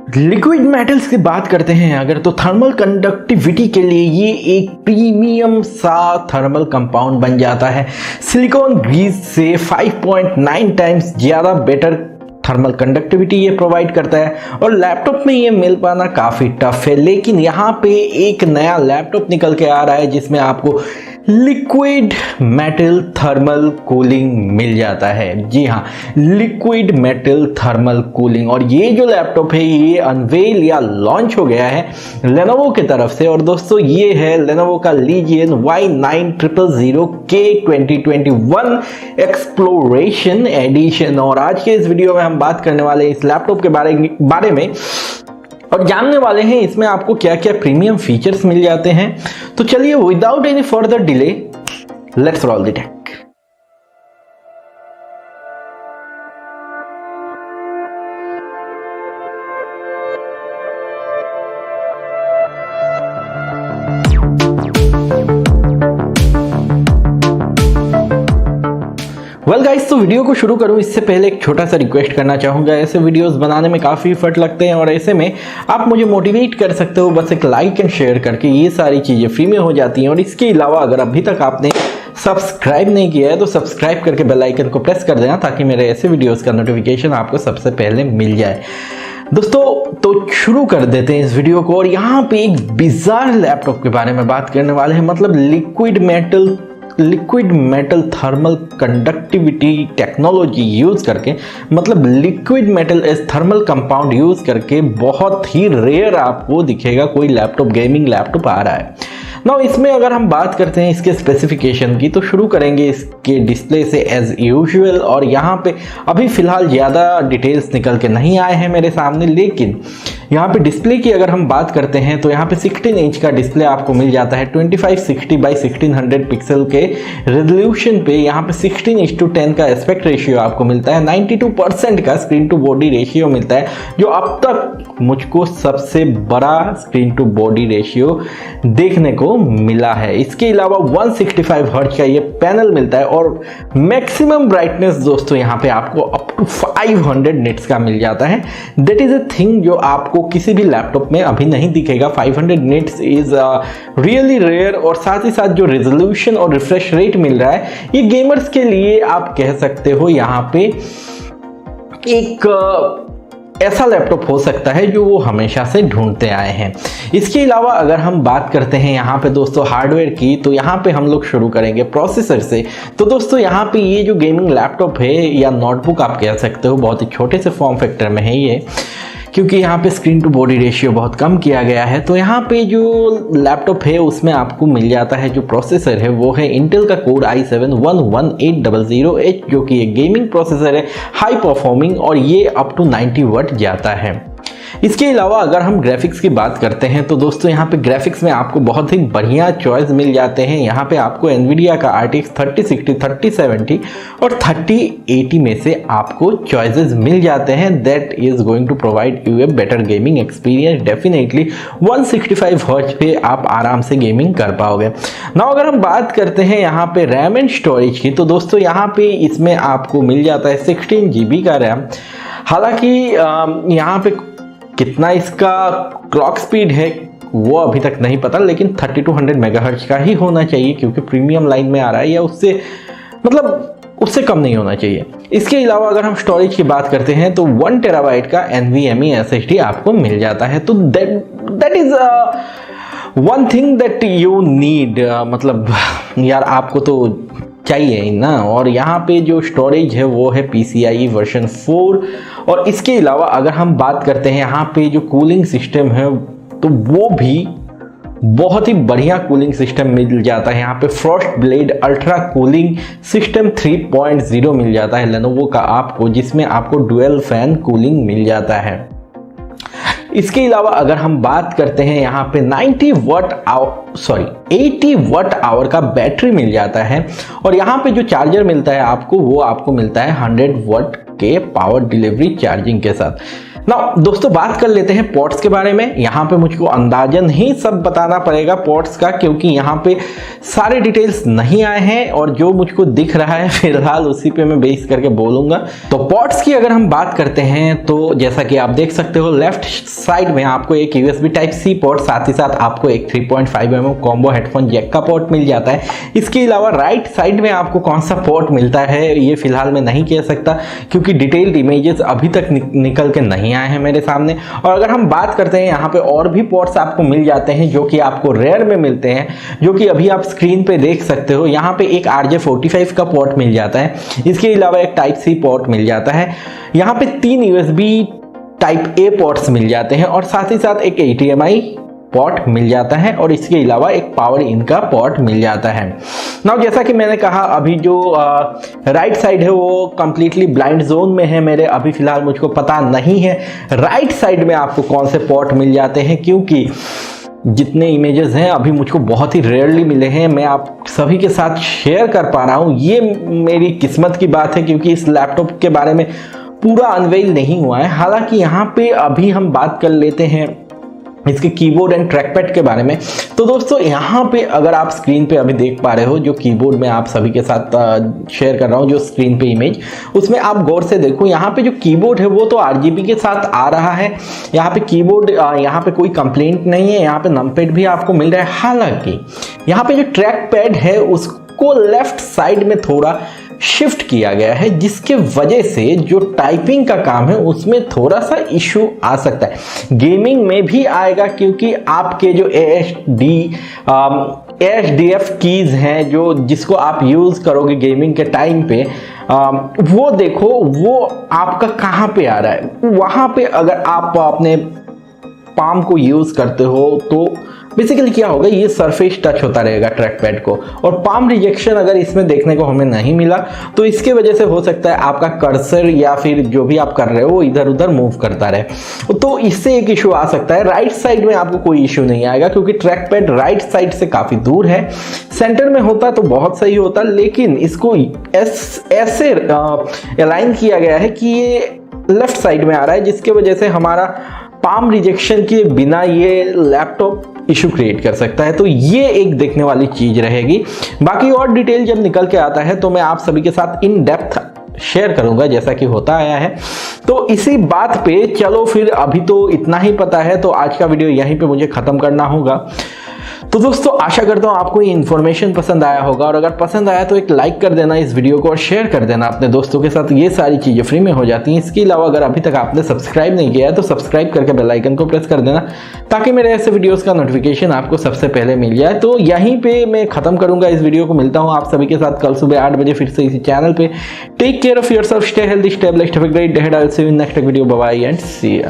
Liquid metals की बात करते हैं अगर तो थर्मल कंडक्टिविटी के लिए ये एक प्रीमियम सा थर्मल कंपाउंड बन जाता है। सिलिकॉन ग्रीस से 5.9 टाइम्स ज़्यादा बेटर थर्मल कंडक्टिविटी ये प्रोवाइड करता है और लैपटॉप में ये मिल पाना काफ़ी टफ है। लेकिन यहाँ पे एक नया लैपटॉप निकल के आ रहा है जिसमें आपको लिक्विड मेटल थर्मल कूलिंग मिल जाता है। जी हाँ, लिक्विड मेटल थर्मल कूलिंग। और ये जो लैपटॉप है ये अनवेल या लॉन्च हो गया है लेनोवो की तरफ से। और दोस्तों ये है लेनोवो का लीजियन Y9000K 2021 एक्सप्लोरेशन एडिशन। और आज के इस वीडियो में हम बात करने वाले हैं इस लैपटॉप के बारे में और जानने वाले हैं इसमें आपको क्या क्या प्रीमियम फीचर्स मिल जाते हैं। तो चलिए without any further delay let's roll the take. Well guys, तो वीडियो को शुरू करूं इससे पहले एक छोटा सा रिक्वेस्ट करना चाहूँगा। ऐसे वीडियोस बनाने में काफ़ी एफर्ट लगते हैं और ऐसे में आप मुझे मोटिवेट कर सकते हो बस एक लाइक एंड शेयर करके। ये सारी चीज़ें फ्री में हो जाती हैं। और इसके अलावा अगर अभी तक आपने सब्सक्राइब नहीं किया है तो सब्सक्राइब करके बेल आइकन को प्रेस कर देना ताकि मेरे ऐसे वीडियोज़ का नोटिफिकेशन आपको सबसे पहले मिल जाए। दोस्तों तो शुरू कर देते हैं इस वीडियो को। और यहाँ पे एक बिजार लैपटॉप के बारे में बात करने वाले हैं, मतलब liquid metal thermal conductivity technology use करके, मतलब liquid metal as thermal compound use करके बहुत ही रेयर आपको दिखेगा कोई लैपटॉप, गेमिंग लैपटॉप आ रहा है ना। इसमें अगर हम बात करते हैं इसके स्पेसिफिकेशन की तो शुरू करेंगे इसके डिस्प्ले से एज यूजुअल। और यहाँ पे अभी फिलहाल ज़्यादा डिटेल्स निकल के नहीं आए हैं मेरे सामने, लेकिन यहाँ पे डिस्प्ले की अगर हम बात करते हैं तो यहाँ पे 16 इंच का डिस्प्ले आपको मिल जाता है 2560 बाई 1600 पिक्सल के रेजोल्यूशन पे। यहाँ पे 16:10 का एस्पेक्ट रेशियो आपको मिलता है, 92% का स्क्रीन टू बॉडी रेशियो मिलता है जो अब तक मुझको सबसे बड़ा स्क्रीन टू बॉडी रेशियो देखने को मिला है। इसके अलावा 165 हर्ट्ज का ये पैनल मिलता है और मैक्सिमम ब्राइटनेस दोस्तों यहाँ पे आपको अप टू 500 निट्स का मिल जाता है। दैट इज अ थिंग जो आपको किसी भी लैपटॉप में अभी नहीं दिखेगा। 500 निट्स इज रियली रेयर। और साथ ही साथ जो रेजोल्यूशन और रिफ्रेश रेट मिल रहा है ये गेमर्स के लिए आप कह सकते हो यहाँ पे एक ऐसा लैपटॉप हो सकता है जो वो हमेशा से ढूंढते आए हैं। इसके अलावा अगर हम बात करते हैं यहाँ पे दोस्तों हार्डवेयर की, तो यहाँ पे हम लोग शुरू करेंगे प्रोसेसर से। तो दोस्तों यहाँ पे ये जो गेमिंग लैपटॉप है या नोटबुक आप कह सकते हो, बहुत ही छोटे से फॉर्म फैक्टर में है ये, क्योंकि यहाँ पे स्क्रीन टू बॉडी रेशियो बहुत कम किया गया है। तो यहाँ पे जो लैपटॉप है उसमें आपको मिल जाता है जो प्रोसेसर है वो है इंटेल का कोर i7-11800H, जो कि एक गेमिंग प्रोसेसर है, हाई परफॉर्मिंग, और ये अप टू 90 वाट जाता है। इसके अलावा अगर हम ग्राफिक्स की बात करते हैं तो दोस्तों यहाँ पे ग्राफिक्स में आपको बहुत ही बढ़िया चॉइस मिल जाते हैं। यहाँ पे आपको एनवीडिया का RTX 3060, 3070 और 3080 में से आपको चॉइसेस मिल जाते हैं। That is going to provide you a better gaming experience. Definitely 165 hertz पे आप आराम से गेमिंग कर पाओगे। नाउ अगर हम बात करते हैं यहाँ पे रैम एंड स्टोरेज की, तो दोस्तों यहाँ पे इसमें आपको मिल जाता है 16 GB का रैम। हालांकि यहाँ पे कितना इसका क्लॉक स्पीड है वो अभी तक नहीं पता, लेकिन 3200 मेगाहर्ट्ज का ही होना चाहिए क्योंकि प्रीमियम लाइन में आ रहा है, या उससे मतलब उससे कम नहीं होना चाहिए। इसके अलावा अगर हम स्टोरेज की बात करते हैं तो 1 टेराबाइट का NVMe SSD आपको मिल जाता है। तो that is one thing that you need, मतलब यार आपको तो चाहिए ना। और यहाँ पे जो स्टोरेज है वो है PCIe वर्जन 4। और इसके अलावा अगर हम बात करते हैं यहाँ पे जो कूलिंग सिस्टम है तो वो भी बहुत ही बढ़िया कूलिंग सिस्टम मिल जाता है। यहाँ पे Frost blade ultra cooling system 3.0 मिल जाता है लेनोवो का आपको, जिसमें आपको डुअल फैन कूलिंग मिल जाता है। इसके अलावा अगर हम बात करते हैं यहाँ पे 80 वाट आवर का बैटरी मिल जाता है। और यहाँ पे जो चार्जर मिलता है आपको वो आपको मिलता है 100 वाट के पावर डिलीवरी चार्जिंग के साथ। ना दोस्तों बात कर लेते हैं पोर्ट्स के बारे में। यहाँ पे मुझको अंदाजन ही सब बताना पड़ेगा पोर्ट्स का, क्योंकि यहाँ पे सारे डिटेल्स नहीं आए हैं और जो मुझको दिख रहा है फिलहाल उसी पे मैं बेस करके बोलूंगा। तो पोर्ट्स की अगर हम बात करते हैं तो जैसा कि आप देख सकते हो लेफ्ट साइड में आपको एक USB Type-C पोर्ट, साथ ही साथ आपको एक 3.5mm कॉम्बो हेडफोन जैक का पोर्ट मिल जाता है। इसके अलावा राइट साइड में आपको कौन सा पोर्ट मिलता है ये फिलहाल मैं नहीं कह सकता, क्योंकि डिटेल्ड इमेजेस अभी तक निकल के नहीं आए हैं मेरे सामने। और अगर हम बात करते हैं यहाँ पे और भी पोर्ट्स आपको मिल जाते हैं जो कि आपको रेयर में मिलते हैं, जो कि अभी आप स्क्रीन पे देख सकते हो। यहाँ पे एक RJ45 का पोर्ट मिल जाता है, इसके अलावा एक Type-C पोर्ट मिल जाता है। यहाँ पे 3 USB Type-A पोर्ट्स मिल जाते हैं और साथ ही साथ एक HDMI पोर्ट मिल जाता है और इसके अलावा एक पावर इन का पोर्ट मिल जाता है। नाउ जैसा कि मैंने कहा अभी जो राइट साइड है वो कंप्लीटली ब्लाइंड जोन में है मेरे, अभी फिलहाल मुझको पता नहीं है राइट साइड में आपको कौन से पोर्ट मिल जाते हैं, क्योंकि जितने इमेजेस हैं अभी मुझको बहुत ही रेयरली मिले हैं। मैं आप सभी के साथ शेयर कर पा रहा हूँ, ये मेरी किस्मत की बात है, क्योंकि इस लैपटॉप के बारे में पूरा अनवेल नहीं हुआ है। हालांकि यहाँ पे अभी हम बात कर लेते हैं इसके कीबोर्ड एंड ट्रैकपैड के बारे में। तो दोस्तों यहाँ पे अगर आप स्क्रीन पे अभी देख पा रहे हो जो कीबोर्ड में आप सभी के साथ शेयर कर रहा हूँ, जो स्क्रीन पे इमेज, उसमें आप गौर से देखो यहाँ पे जो कीबोर्ड है वो तो RGB के साथ आ रहा है। यहाँ पे कीबोर्ड यहाँ पे कोई कंप्लेंट नहीं है, यहाँ पे नंपैड भी आपको मिल रहा है। हालांकि यहाँ पे जो ट्रैकपैड है उसको लेफ्ट साइड में थोड़ा शिफ्ट किया गया है, जिसके वजह से जो टाइपिंग का काम है उसमें थोड़ा सा इशू आ सकता है। गेमिंग में भी आएगा, क्योंकि आपके जो ASDF कीज हैं जो जिसको आप यूज करोगे गेमिंग के टाइम पे, वो देखो वो आपका कहाँ पे आ रहा है। वहां पे अगर आप अपने पाम को यूज करते हो तो बेसिकली क्या होगा, ये सरफेस टच होता रहेगा ट्रैकपैड को, और पाम रिजेक्शन अगर इसमें देखने को हमें नहीं मिला तो इसके वजह से हो सकता है आपका कर्सर या फिर जो भी आप कर रहे हो वो इधर उधर मूव करता रहे, तो इससे एक इशू आ सकता है। राइट साइड में आपको कोई इशू नहीं आएगा, क्योंकि ट्रैकपैड राइट साइड से काफी दूर है। सेंटर में होता तो बहुत सही होता, लेकिन इसको ऐसे अलाइन किया गया है कि ये लेफ्ट साइड में आ रहा है, जिसके वजह से हमारा पाम रिजेक्शन के बिना ये लैपटॉप इशू क्रिएट कर सकता है। तो ये एक देखने वाली चीज रहेगी। बाकी और डिटेल जब निकल के आता है तो मैं आप सभी के साथ इन डेप्थ शेयर करूंगा, जैसा कि होता आया है। तो इसी बात पे चलो फिर अभी तो इतना ही पता है, तो आज का वीडियो यहीं पे मुझे खत्म करना होगा। तो दोस्तों आशा करता हूँ आपको ये इन्फॉर्मेशन पसंद आया होगा, और अगर पसंद आया तो एक लाइक कर देना इस वीडियो को और शेयर कर देना अपने दोस्तों के साथ। ये सारी चीज़ें फ्री में हो जाती हैं। इसके अलावा अगर अभी तक आपने सब्सक्राइब नहीं किया है तो सब्सक्राइब करके बेल आइकन को प्रेस कर देना, ताकि मेरे ऐसे वीडियोज़ का नोटिफिकेशन आपको सबसे पहले मिल जाए। तो यहीं पर मैं खत्म करूँगा इस वीडियो को। मिलता हूँ आप सभी के साथ कल सुबह 8 बजे फिर से इसी चैनल पर। Take care of yourself, stay healthy, stay blessed, have a great day ahead. I will see you in next video. Bye bye and see you.